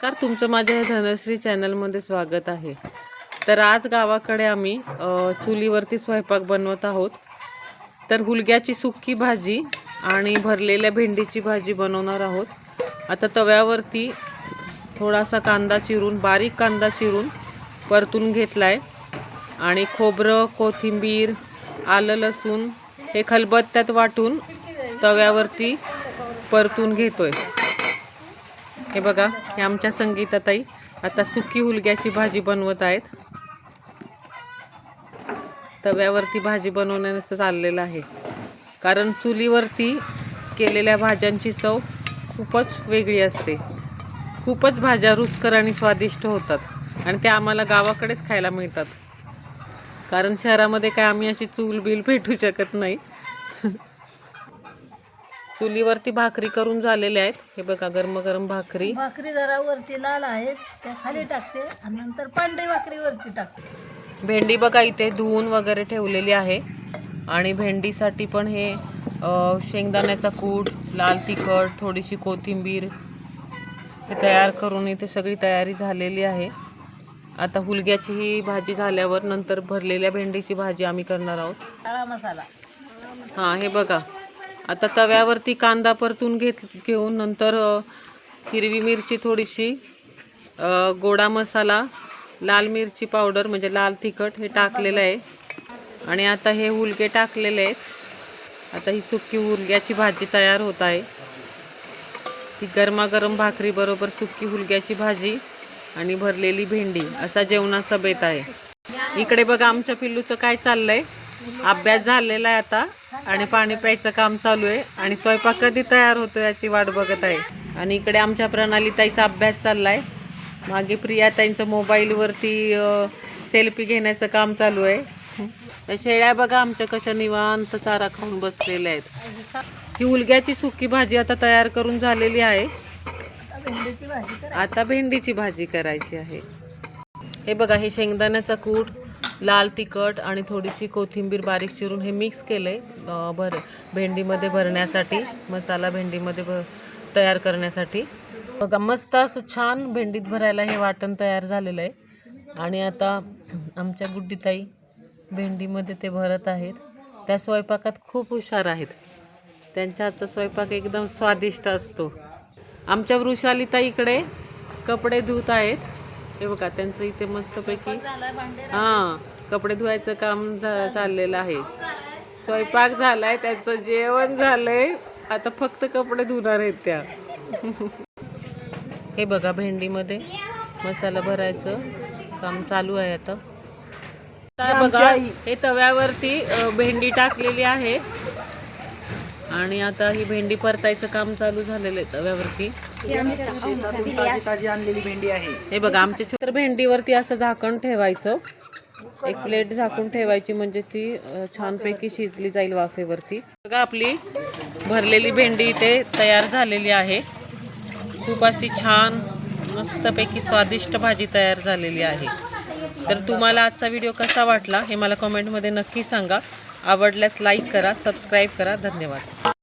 नमस्कार, तुमचं माझ्या धनश्री चॅनलमध्ये स्वागत आहे। तर आज गावाकडे आम्ही चुलीवरती स्वयंपाक बनवत आहोत। तर हुलग्याची सुक्की भाजी आणि भरलेल्या भेंडीची भाजी बनवणार आहोत। आता तव्यावरती थोडासा कांदा चिरून, बारीक कांदा चिरून परतून घेतलाय आणि खोबरं, कोथिंबीर, आलं, लसूण हे खलबत्त्यात वाटून तव्यावरती परतून घेतोय। हे बघा, हे आमच्या संगीताताई आता सुकी हुलग्याची भाजी बनवत आहेत। तव्यावरती भाजी बनवण्याचं चाललेलं आहे, कारण चुलीवरती केलेल्या भाज्यांची चव खूपच वेगळी असते। खूपच भाज्या रुचकर आणि स्वादिष्ट होतात आणि त्या आम्हाला गावाकडेच खायला मिळतात, कारण शहरामध्ये काय आम्ही अशी चूल बिल भेटू शकत नाही। चुलीवरती भाकरी करून झालेल्या आहेत। हे बघा, गरम गरम भाकरी जरा वरती लाल आहेत, त्या खाली टाकते आणि नंतर पांढरी भाकरी वरती टाकते। भेंडी बघा इथे धुवून वगैरे ठेवलेली आहे आणि भेंडीसाठी पण हे शेंगदाण्याचा कूट, लाल तिखट, थोडीशी कोथिंबीर हे तयार करून इथे सगळी तयारी झालेली आहे। आता हुलग्याची ही भाजी झाल्यावर नंतर भरलेल्या भेंडीची भाजी आम्ही करणार आहोत। काळा मसाला हां, हे बघा, आता तव्यावरती कांदा परतून घेऊन नंतर हिरवी मिरची थोडीशी, गोडा मसाला, लाल मिरची पावडर म्हणजे लाल तिखट हे टाकलेलं आहे आणि आता हे हुलगे टाकलेले आहेत। आता ही सुकी हुलग्याची भाजी तयार होत आहे। ती गरमागरम भाकरी बरोबर सुकी हुलग्याची भाजी आणि भरलेली भेंडी असा जेवणाचा बेत आहे। इकडे बघा आमच्या पिल्लूचं काय चाललंय, अभ्यास झालेला आहे आता आणि पाणी प्यायचं काम चालू आहे आणि स्वयंपाक कधी तयार होतो याची वाट बघत आहे। आणि इकडे आमच्या प्रणालीताईचा अभ्यास चाललाय, मागे प्रियाताईंचं मोबाईलवरती सेल्फी घेण्याचं काम चालू आहे। त्या शेळ्या बघा आमच्या कशा निवांत चारा खाऊन बसलेल्या आहेत। ही हुलग्याची सुकी भाजी आता तयार करून झालेली आहे। आता भेंडीची भाजी करायची आहे। हे बघा, हे शेंगदाण्याचा कूट, लाल तिखट आणि थोडीशी कोथिंबीर बारीक चिरून हे मिक्स केलंय भेंडीमध्ये भरण्यासाठी, मसाला भेंडीमध्ये तयार करण्यासाठी। बघा, मस्त असं छान भेंडीत भरायला हे वाटण तयार झालेलं आहे आणि आता आमच्या गुड्डीताई भेंडीमध्ये ते भरत आहेत। त्या स्वयंपाकात खूप हुशार आहेत, त्यांच्या हातचा स्वयंपाक एकदम स्वादिष्ट असतो। आमच्या वृषालीताई इकडे कपडे धुत आहेत। हे बघा, त्यांचं इथे मस्तपैकी कपडे धुवायचं काम चाललेलं आहे। स्वयंपाक झालाय, त्यांचं जेवण झालंय, आता फक्त कपडे धुणार आहेत त्या। हे बघा, भेंडीमध्ये मसाला भरायचं काम चालू आहे आता। बघा, हे तव्यावरती भेंडी टाकलेली आहे आणि आता ही भेंडी परतायचं काम चालू झालेलं आहे तव्यावरती। ताजी आणलेली भेंडी आहे। हे बघा, आमच्या छोट्या भेंडीवरती असं झाकण ठेवायचं, एक प्लेट झाकून ठेवायची म्हणजे ती छानपैकी शिजली जाईल वाफेवरती। बघा, आपली भरलेली भेंडी इथे तयार झालेली आहे। खूप अशी छान मस्तपैकी स्वादिष्ट भाजी तयार झालेली आहे। तर तुम्हाला आजचा व्हिडिओ कसा वाटला हे मला कमेंटमध्ये नक्की सांगा। आवडल्यास लाईक करा, सबस्क्राईब करा। धन्यवाद।